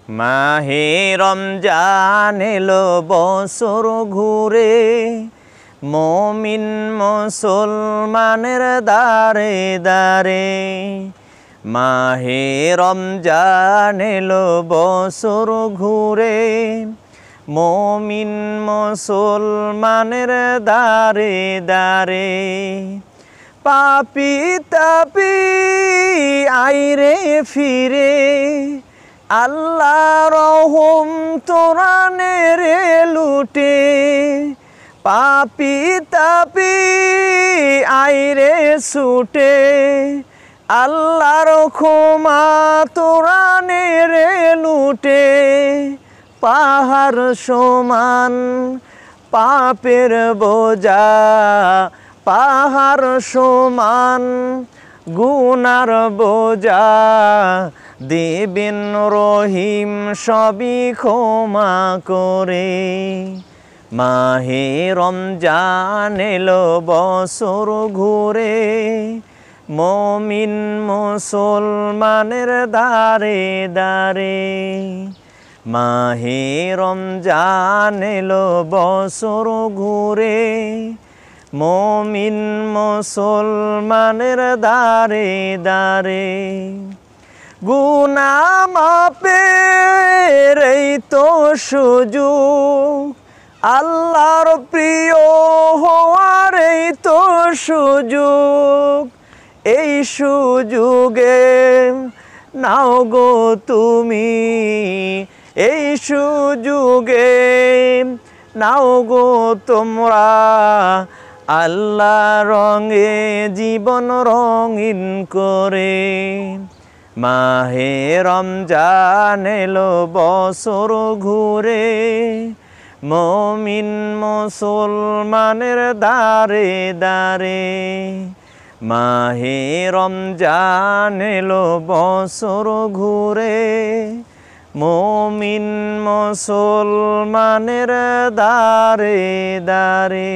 মাহে রমজান এলো বছর ঘুরে, মুমিন মুসলমানের দারে দারে। মাহে রমজান এলো বছর ঘুরে, মুমিন মুসলমানের দারে দারে। পাপি তাপি আইরে ফিরে, আল্লাহ রহম তোরানে রে লুটে। পাপি তাপি আইরে ছুটে, আল্লাহর ক্ষমা তোরানে রে লুটে। পাহাড় সমান পাপের বোঝা, পাহাড় সমান গুনার বোঝা, দেবেন রহিম সবই ক্ষমা করে। মাহে রমজান এলো বছর ঘুরে, মুমিন মুসলমানের দারে দারে। মাহে রমজান এলো বছর ঘুরে, মুমিন মুসলমানের দারে দারে। গুনাহ মাপের এই তো সুযোগ, আল্লাহর প্রিয় হওয়ার এই তো সুযোগ। এই সুযোগে নাও গো তুমি, এই সুযোগে নাও গো তোমরা। আল্লাহ রঙে জীবন রঙিন করে। মাহে রমজান এলো বছর ঘুরে, মুমিন মুসলমানের দারে দারে। মাহে রমজান এলো বছর ঘুরে, মুমিন মুসলমানের দারে দারে।